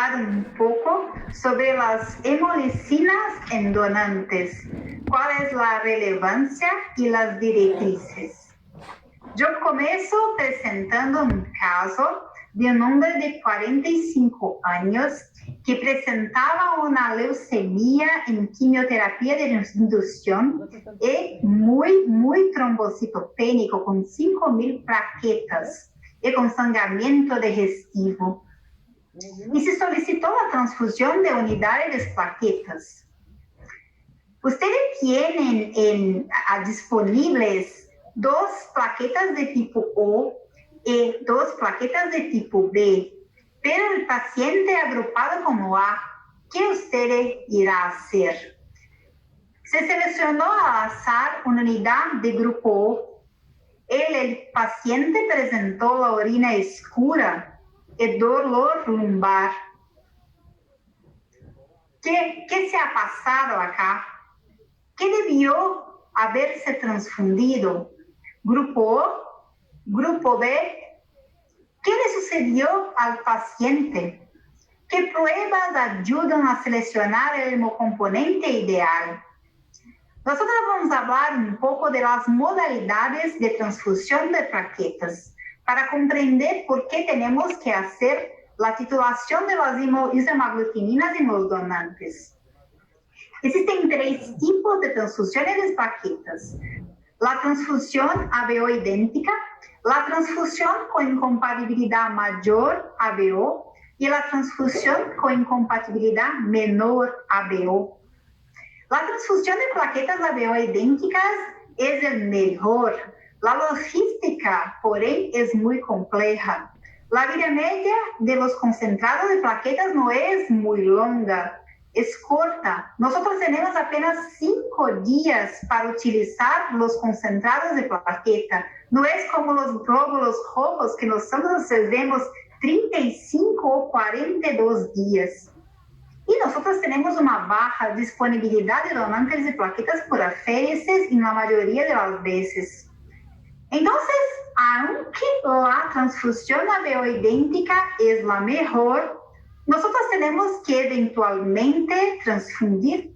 hablar un poco sobre las hemolicinas en donantes, cuál es la relevancia y las directrices. Yo comienzo presentando un caso de un hombre de 45 años que presentaba una leucemia en quimioterapia de inducción y muy trombocitopénico con 5.000 plaquetas y con sangramiento digestivo. Y se solicitó la transfusión de unidades de plaquetas. Ustedes tienen disponibles 2 plaquetas de tipo O y 2 plaquetas de tipo B, pero el paciente agrupado como A, ¿qué usted irá a hacer? Se seleccionó al azar una unidad de grupo O. El paciente presentó la orina escura y dolor lumbar. ¿Qué se ha pasado acá? ¿Qué debió haberse transfundido? ¿Grupo O? ¿Grupo B? ¿Qué le sucedió al paciente? ¿Qué pruebas ayudan a seleccionar el hemocomponente ideal? Nosotros vamos a hablar un poco de las modalidades de transfusión de plaquetas para comprender por qué tenemos que hacer la titulación de las isomaglutininas en los donantes. Existen 3 tipos de transfusiones de plaquetas: la transfusión ABO idéntica, la transfusión con incompatibilidad mayor ABO y la transfusión con incompatibilidad menor ABO. La transfusión de plaquetas ABO idénticas es el mejor. La logística, porém, es muy compleja. La vida media de los concentrados de plaquetas no es muy longa, es corta. Nosotros tenemos apenas 5 días para utilizar los concentrados de plaqueta. No es como los glóbulos rojos que nosotros vemos 35 o 42 días. Y nosotros tenemos una baja disponibilidad de donantes de plaquetas por aféresis en la mayoría de las veces. Entonces, aunque la transfusión ABO idéntica es la mejor, nosotros tenemos que eventualmente transfundir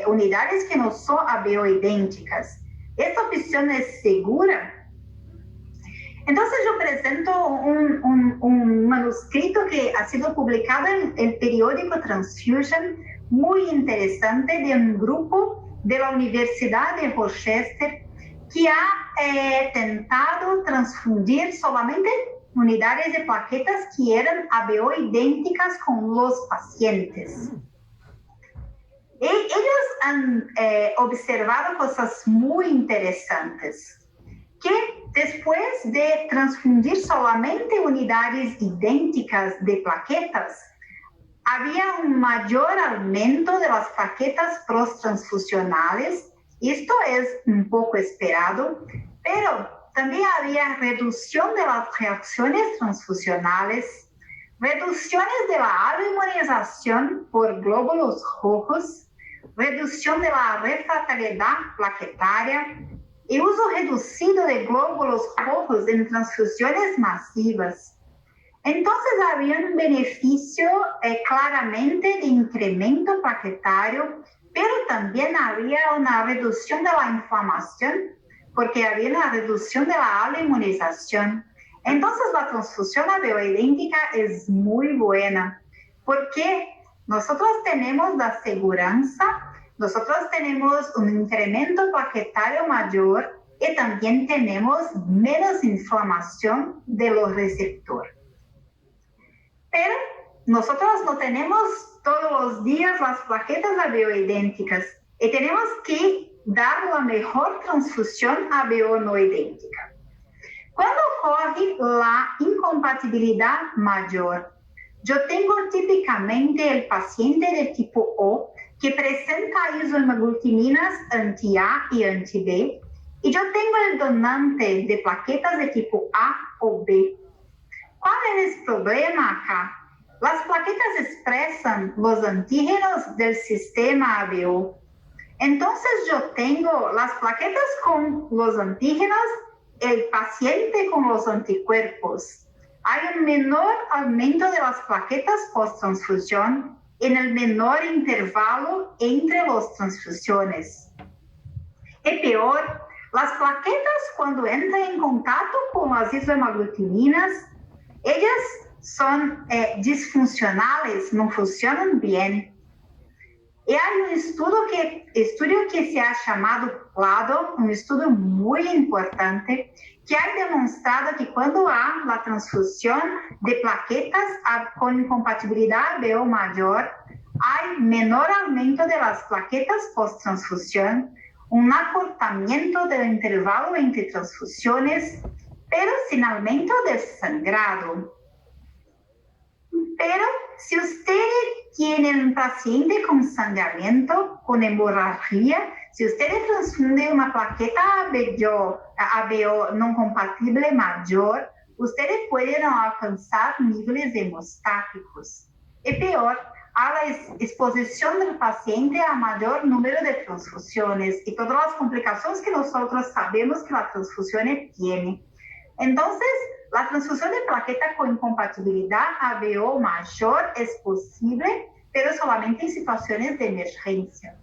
unidades que no son ABO idénticas. ¿Esta opción es segura? Entonces yo presento un manuscrito que ha sido publicado en el periódico Transfusion, muy interesante, de un grupo de la Universidad de Rochester que ha tentado transfundir solamente unidades de plaquetas que eran ABO idénticas con los pacientes. Ellos han observado cosas muy interesantes, que después de transfundir solamente unidades idénticas de plaquetas, había un mayor aumento de las plaquetas post-transfusionales. Esto es un poco esperado, pero también había reducción de las reacciones transfusionales, reducciones de la aluminización por glóbulos rojos, reducción de la refractariedad plaquetaria y uso reducido de glóbulos rojos en transfusiones masivas. Entonces había un beneficio claramente de incremento plaquetario, pero también había una reducción de la inflamación, porque había una reducción de la aluminización. Entonces la transfusión ABO idéntica es muy buena, porque nosotros tenemos la seguridad, nosotros tenemos un incremento plaquetario mayor y también tenemos menos inflamación de los receptores. Pero nosotros no tenemos todos los días las plaquetas ABO idénticas y tenemos que dar la mejor transfusión ABO no idéntica. Cuando ocurre la incompatibilidad mayor, yo tengo típicamente el paciente de tipo O que presenta isohemoglutaminas anti-A y anti-B, y yo tengo el donante de plaquetas de tipo A o B. ¿Cuál es el problema acá? Las plaquetas expresan los antígenos del sistema ABO. Entonces yo tengo las plaquetas con los antígenos, el paciente con los anticuerpos. hay un menor aumento de las plaquetas post-transfusión en el menor intervalo entre las transfusiones. Y peor, las plaquetas cuando entran en contacto con las isohemaglutininas, ellas son disfuncionales, no funcionan bien. Y hay un estudio que se ha llamado PLADO, un estudio muy importante, que ha demostrado que cuando hay la transfusión de plaquetas con incompatibilidad ABO mayor, hay menor aumento de las plaquetas post-transfusión, un acortamiento del intervalo entre transfusiones, pero sin aumento del sangrado. Pero si usted tiene un paciente con sangramiento, con hemorragia, si usted transfunde una plaqueta ABO no compatible mayor, usted puede no alcanzar niveles hemostáticos. Y peor, a la exposición del paciente a mayor número de transfusiones y todas las complicaciones que nosotros sabemos que la transfusión tiene. Entonces, la transfusión de plaqueta con incompatibilidad ABO mayor es posible, pero solamente en situaciones de emergencia.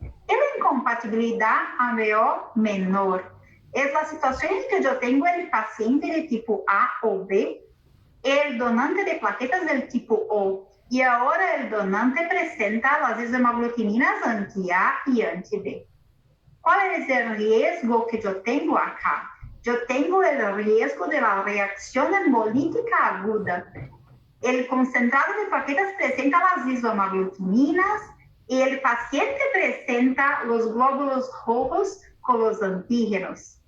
Y la incompatibilidad ABO menor es la situación en que yo tengo el paciente de tipo A o B, el donante de plaquetas del tipo O, y ahora el donante presenta las isohemaglutininas anti-A y anti-B. ¿Cuál es el riesgo que yo tengo acá? Yo tengo el riesgo de la reacción hemolítica aguda. El concentrado de plaquetas presenta las isohemaglutininas y el paciente presenta los glóbulos rojos con los antígenos.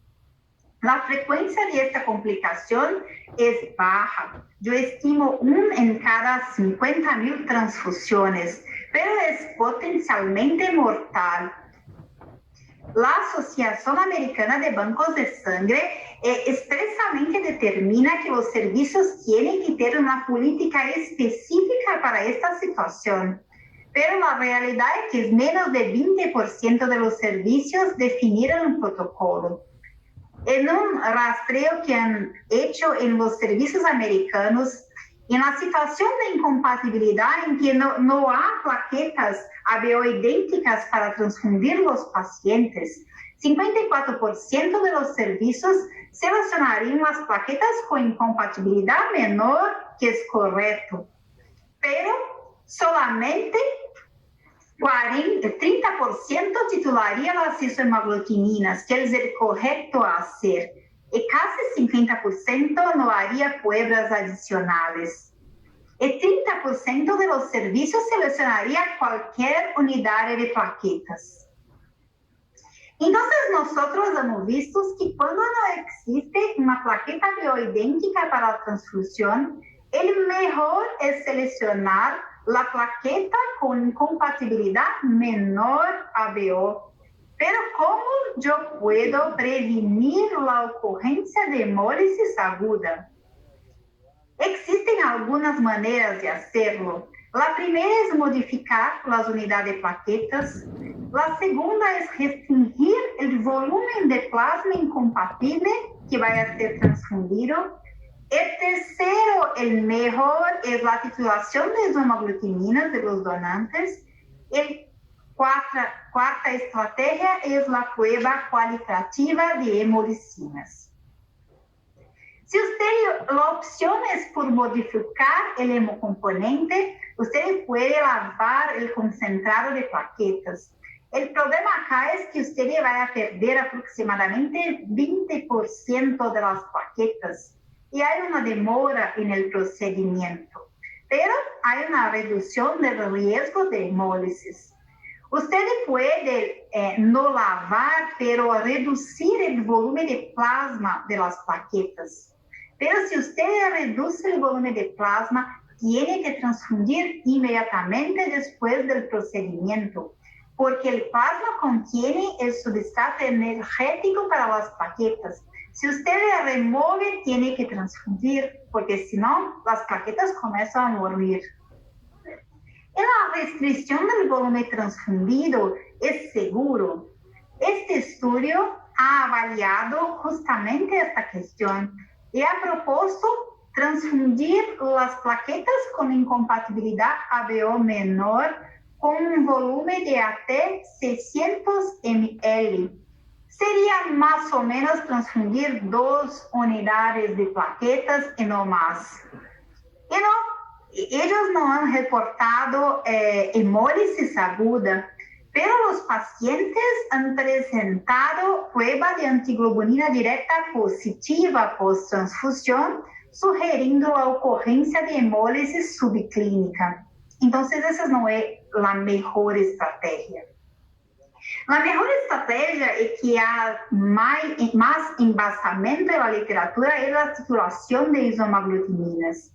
La frecuencia de esta complicación es baja. Yo estimo 1 en cada 50,000 transfusiones, pero es potencialmente mortal. La Asociación Americana de Bancos de Sangre expresamente determina que los servicios tienen que tener una política específica para esta situación, pero la realidad es que es menos del 20% de los servicios definieron un protocolo. En un rastreo que han hecho en los servicios americanos, en la situación de incompatibilidad en que no hay plaquetas ABO idénticas para transfundir los pacientes, 54% de los servicios seleccionarían las plaquetas con incompatibilidad menor, que es correcto, pero solamente 30% titularía las isohemaglutininas, que es el correcto a hacer, y casi 50% no haría pruebas adicionales. El 30% de los servicios seleccionaría cualquier unidad de plaquetas. Entonces, nosotros hemos visto que cuando no existe una plaqueta bioidéntica para la transfusión, el mejor es seleccionar la plaqueta con compatibilidad menor ABO. Pero ¿cómo yo puedo prevenir la ocurrencia de hemólisis aguda? Existen algunas maneras de hacerlo. La primera es modificar las unidades de plaquetas. La segunda es restringir el volumen de plasma incompatible que vaya a ser transfundido. El tercero, el mejor, es la titulación de isohemaglutininas de los donantes. El cuarta estrategia es la prueba cualitativa de hemolicinas. Si usted, la opción es por modificar el hemocomponente, usted puede lavar el concentrado de plaquetas. El problema acá es que usted va a perder aproximadamente 20% de las plaquetas y hay una demora en el procedimiento, pero hay una reducción del riesgo de hemólisis. Usted puede no lavar, pero reducir el volumen de plasma de las plaquetas. Pero si usted reduce el volumen de plasma, tiene que transfundir inmediatamente después del procedimiento, porque el plasma contiene el sustrato energético para las plaquetas. Si usted le remueve, tiene que transfundir, porque si no, las plaquetas comienzan a morir. Y la restricción del volumen transfundido es seguro. Este estudio ha avaliado justamente esta cuestión y ha propuesto transfundir las plaquetas con incompatibilidad ABO menor con un volumen de hasta 600 ml. Sería más o menos transfundir 2 unidades de plaquetas y no más. Ellos no han reportado hemólisis aguda, pero los pacientes han presentado prueba de antiglobulina directa positiva post-transfusión, sugerindo la ocurrencia de hemólisis subclínica. Entonces, esa no es la mejor estrategia. La mejor estrategia es que há más embasamento en la literatura es la titulación de isomaglutaminas.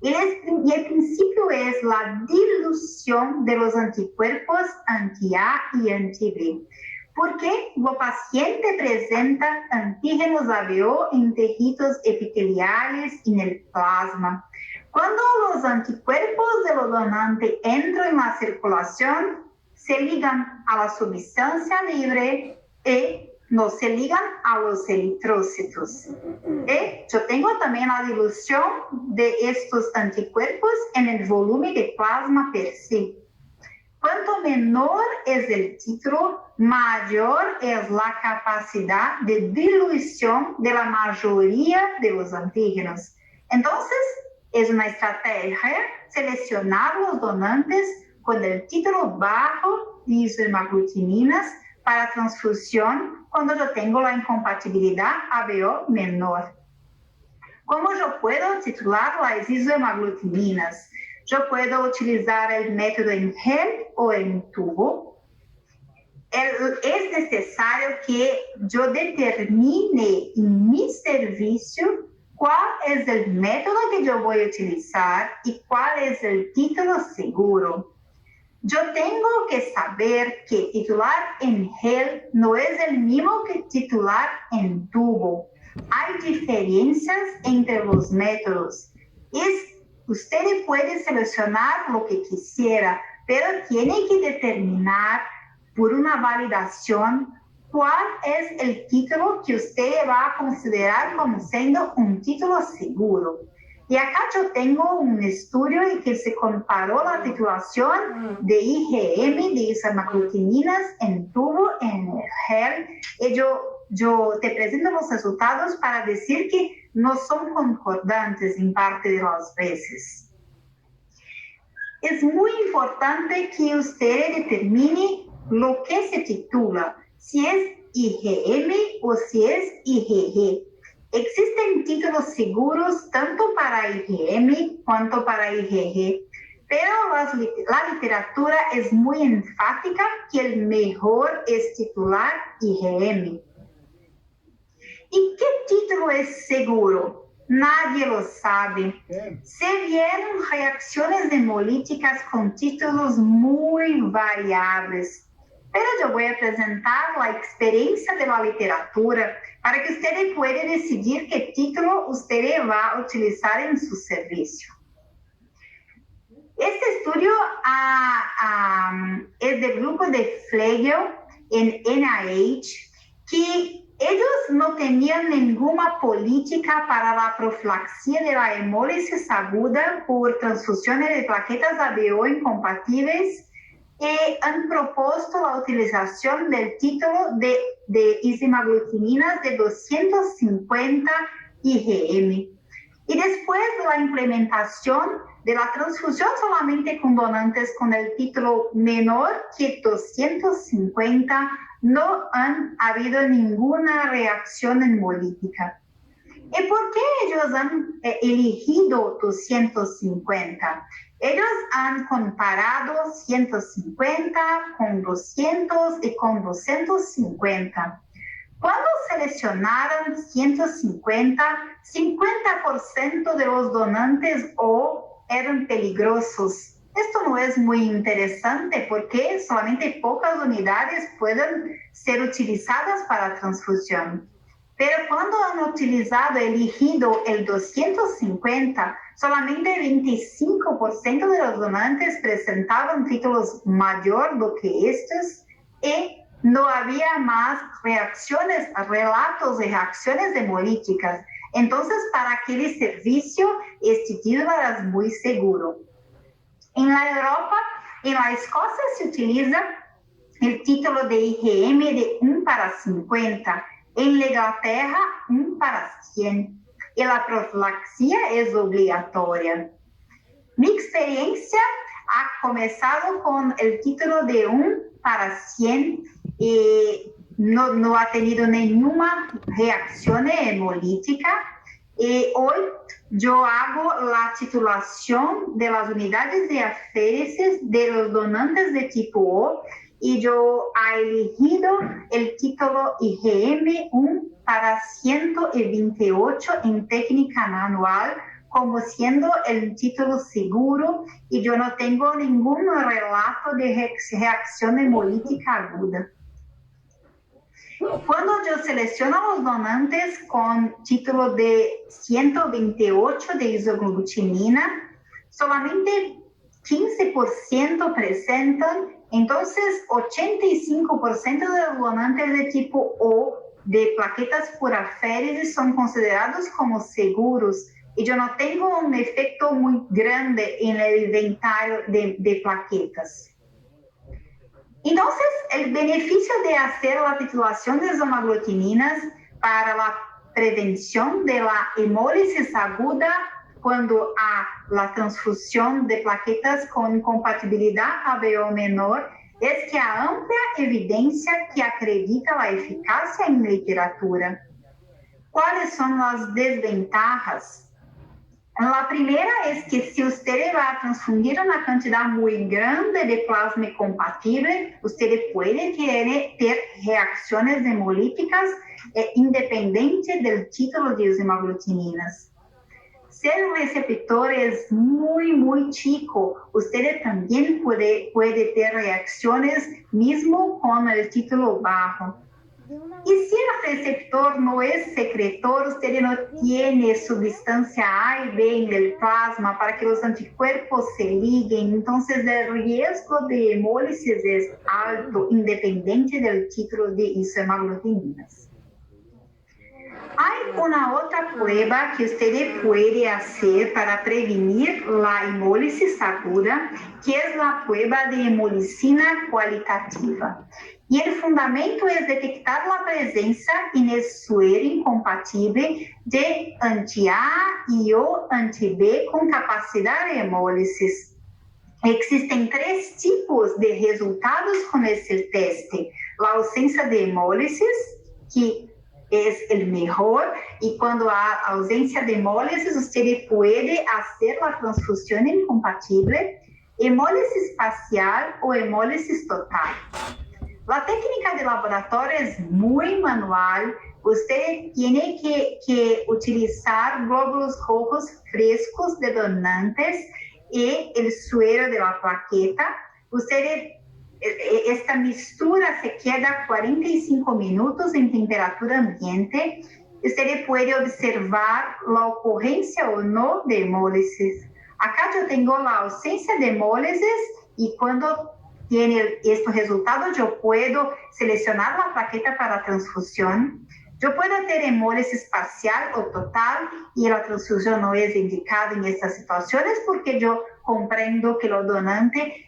Y el principio es la dilución de los anticuerpos anti-A y anti-B, porque el paciente presenta antígenos ABO en tejidos epiteliales y en el plasma. Cuando los anticuerpos del donante entran en la circulación, se ligan a la sustancia libre y no se ligan a los eritrócitos. Yo tengo también la dilución de estos anticuerpos en el volumen de plasma per se. Cuanto menor es el título, mayor es la capacidad de dilución de la mayoría de los antígenos. Entonces, es una estrategia seleccionar los donantes con el título bajo de isomaglutaminas para transfusión cuando yo tengo la incompatibilidad ABO menor. ¿Cómo yo puedo titular las isomaglutaminas? Yo puedo utilizar el método en gel o en tubo. Es necesario que yo determine en mi servicio cuál es el método que yo voy a utilizar y cuál es el título seguro. Yo tengo que saber que titular en gel no es el mismo que titular en tubo. Hay diferencias entre los métodos. Usted puede seleccionar lo que quisiera, pero tiene que determinar por una validación cuál es el título que usted va a considerar como siendo un título seguro. Y acá yo tengo un estudio en que se comparó la titulación de IgM, de isomaglutaminas en tubo, en gel, y yo te presento los resultados para decir que no son concordantes en parte de las veces. Es muy importante que usted determine lo que se titula, si es IgM o si es IgG. Existen títulos seguros tanto para IgM cuanto para IgG, pero la literatura es muy enfática que el mejor es titular IgM. ¿Y qué título es seguro? Nadie lo sabe. Se vieron reacciones hemolíticas con títulos muy variables. Pero yo voy a presentar la experiencia de la literatura para que usted pueda decidir qué título usted va a utilizar en su servicio. Este estudio es del grupo de Flegel en NIH, que ellos no tenían ninguna política para la profilaxia de la hemólisis aguda por transfusiones de plaquetas ABO incompatibles y han propuesto la utilización del título de isomaglutaminas de 250 IgM. Y después de la implementación de la transfusión solamente con donantes con el título menor que 250, no han habido ninguna reacción hemolítica. ¿Y por qué ellos han elegido 250? Ellos han comparado 150 con 200 y con 250. Cuando seleccionaron 150, 50% de los donantes O eran peligrosos. Esto no es muy interesante porque solamente pocas unidades pueden ser utilizadas para transfusión. Pero cuando han elegido el 250, solamente 25% de los donantes presentaban títulos mayor do que estos y no había más relatos de reacciones hemolíticas. Entonces, para aquel servicio, este título es muy seguro. En la Europa, en la Escocia se utiliza el título de IgM de 1 para 50, en la Inglaterra 1 para 100, y la profilaxia es obligatoria. Mi experiencia ha comenzado con el título de 1 para 100 y no ha tenido ninguna reacción hemolítica. Y hoy yo hago la titulación de las unidades de aféresis de los donantes de tipo O y yo he elegido el título IgM 1 para 128 en técnica manual como siendo el título seguro y yo no tengo ningún relato de reacción hemolítica aguda. Cuando yo selecciono a los donantes con título de 128 de isoglutamina, solamente 15% presentan, entonces 85% de los donantes de tipo O de plaquetas por aféresis son considerados como seguros y yo no tengo un efecto muy grande en el inventario de plaquetas. Entonces, el beneficio de hacer la titulación de zomaglutaminas para la prevención de la hemólisis aguda cuando hay la transfusión de plaquetas con incompatibilidad ABO menor es que hay amplia evidencia que acredita la eficacia en literatura. ¿Cuáles son las desventajas? La primera es que si usted va a transfundir una cantidad muy grande de plasma compatible, usted puede tener reacciones hemolíticas independientes del título de hemoglutaminas. Si el receptor es muy chico, usted también puede tener reacciones mismo con el título bajo. Y si el receptor no es secretor, usted no tiene sustancia A y B en el plasma para que los anticuerpos se liguen, entonces el riesgo de hemólisis es alto, independiente del título de isohemoglutaminas. Hay una otra prueba que usted puede hacer para prevenir la hemólisis aguda, que es la prueba de hemolicina cualitativa. Y el fundamento es detectar la presencia en el suero incompatible de anti-A y o anti-B con capacidad de hemólisis. Existen 3 tipos de resultados con este teste. La ausencia de hemólisis, que es el mejor, y cuando hay ausencia de hemólisis, usted puede hacer la transfusión incompatible, hemólisis parcial o hemólisis total. La técnica de laboratorio es muy manual. Usted tiene que utilizar glóbulos rojos frescos de donantes y el suero de la plaqueta. Esta mistura se queda 45 minutos en temperatura ambiente. Usted puede observar la ocurrencia o no de hemólisis. Acá yo tengo la ausencia de hemólisis y cuando tiene estos resultados, yo puedo seleccionar la plaqueta para transfusión. Yo puedo tener hemólisis parcial o total y la transfusión no es indicada en estas situaciones porque yo comprendo que el donante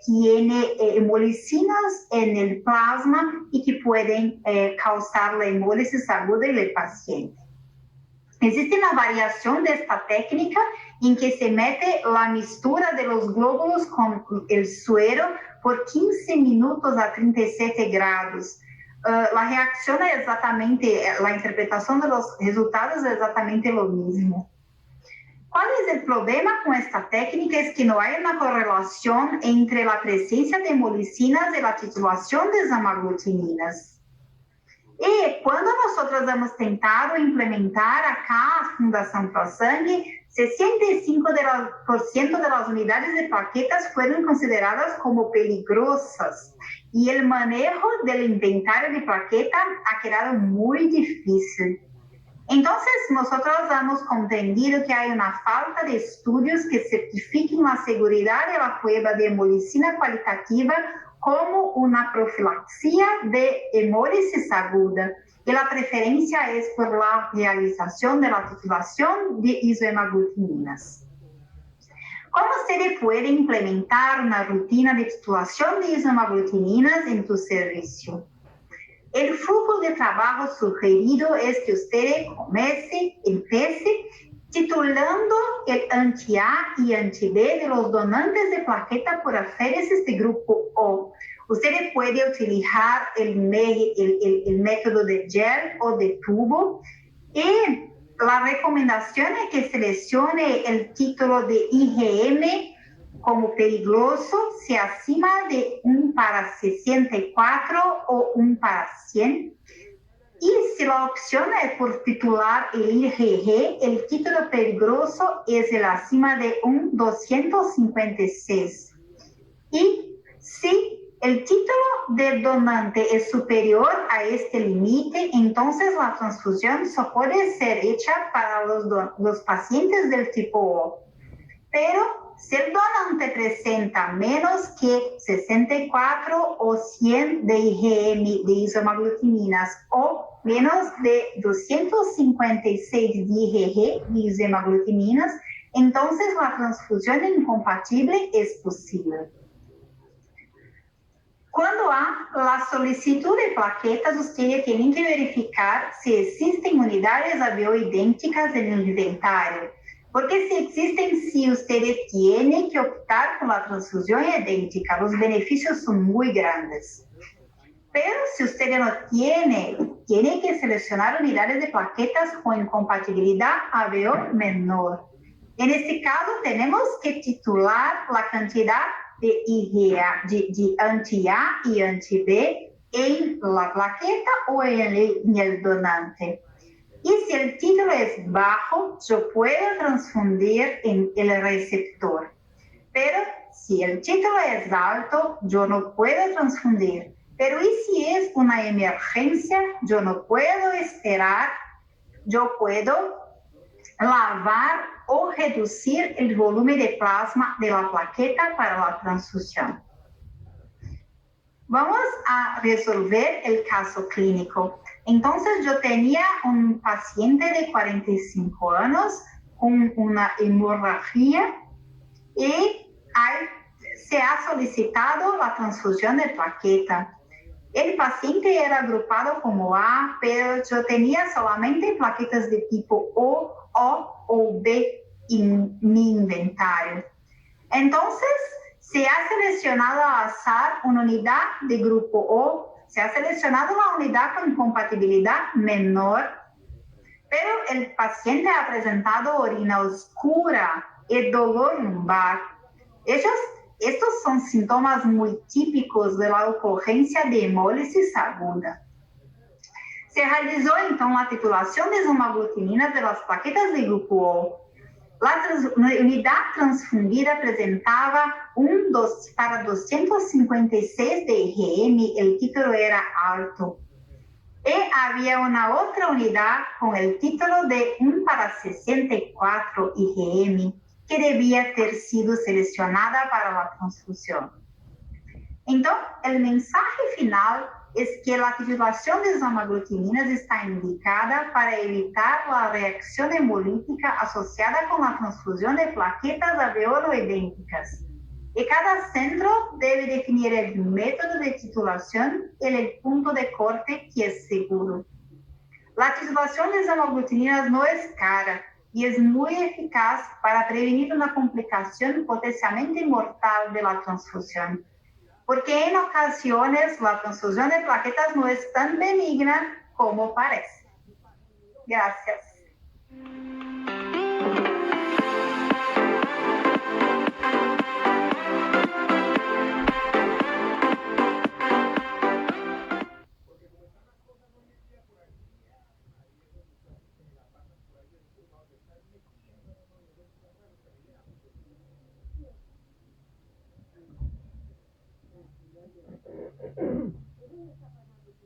tiene hemolicinas en el plasma y que pueden causar la hemólisis aguda en el paciente. Existe una variación de esta técnica en que se mete la mistura de los glóbulos con el suero por 15 minutos a 37 grados. La reacción es exactamente, la interpretación de los resultados es exactamente lo mismo. ¿Cuál es el problema con esta técnica? Es que no hay una correlación entre la presencia de hemolicinas y la titulación de zomaglutaminas. Y cuando nosotros hemos tentado implementar acá a Fundación ProSangue, 65% de las unidades de plaquetas fueron consideradas como peligrosas y el manejo del inventario de plaquetas ha quedado muy difícil. Entonces, nosotros hemos comprendido que hay una falta de estudios que certifiquen la seguridad de la prueba de hemolicina cualitativa como una profilaxia de hemólisis aguda, y la preferencia es por la realización de la titulación de isohemaglutininas. ¿Cómo se puede implementar una rutina de titulación de isohemaglutininas en tu servicio? El flujo de trabajo sugerido es que usted empiece titulando el anti-A y anti-B de los donantes de plaqueta por aféresis de grupo O. Usted puede utilizar el método de gel o de tubo, y la recomendación es que seleccione el título de IgM como peligroso si acima de 1/64 o 1/100. Y si la opción es por titular el IgG, el título peligroso es el acima de 256. Y si el título del donante es superior a este límite, entonces la transfusión solo puede ser hecha para los pacientes del tipo O. Pero si el donante presenta menos que 64 o 100 de IgM de isohemaglutininas o menos de 256 de IgG de isohemaglutininas, entonces la transfusión incompatible es posible. Cuando hay la solicitud de plaquetas, ustedes tienen que verificar si existen unidades bioidénticas en el inventario. Porque si existen, sí, ustedes tienen que optar por la transfusión idéntica. Los beneficios son muy grandes. Pero si usted no tiene que seleccionar unidades de plaquetas con incompatibilidad ABO menor. En este caso, tenemos que titular la cantidad de IgA, de anti-A y anti-B en la plaqueta o en el donante. Y si el título es bajo, yo puedo transfundir en el receptor. Pero si el título es alto, yo no puedo transfundir. Pero ¿y si es una emergencia? Yo no puedo esperar. Yo puedo lavar o reducir el volumen de plasma de la plaqueta para la transfusión. Vamos a resolver el caso clínico. Entonces, yo tenía un paciente de 45 años con una hemorragia y se ha solicitado la transfusión de plaqueta. El paciente era agrupado como A, pero yo tenía solamente plaquetas de tipo O B en mi inventario. Entonces, se ha seleccionado al azar una unidad de grupo O, se ha seleccionado una unidad con compatibilidad menor, pero el paciente ha presentado orina oscura y dolor lumbar. Estos son síntomas muy típicos de la ocurrencia de hemólisis aguda. Se realizó entonces la titulación de isohemaglutininas de las plaquetas de grupo O. La unidad transfundida presentaba para 256 de IgM, el título era alto. Y había una otra unidad con el título de 1/64 IgM, que debía ter sido seleccionada para la transfusión. Entonces, el mensaje final es que la titulación de isohemaglutininas está indicada para evitar la reacción hemolítica asociada con la transfusión de plaquetas alveolo-idénticas. Y cada centro debe definir el método de titulación y el punto de corte que es seguro. La titulación de isohemaglutininas no es cara y es muy eficaz para prevenir una complicación potencialmente mortal de la transfusión. Porque en ocasiones la transfusión de plaquetas no es tan benigna como parece. Gracias.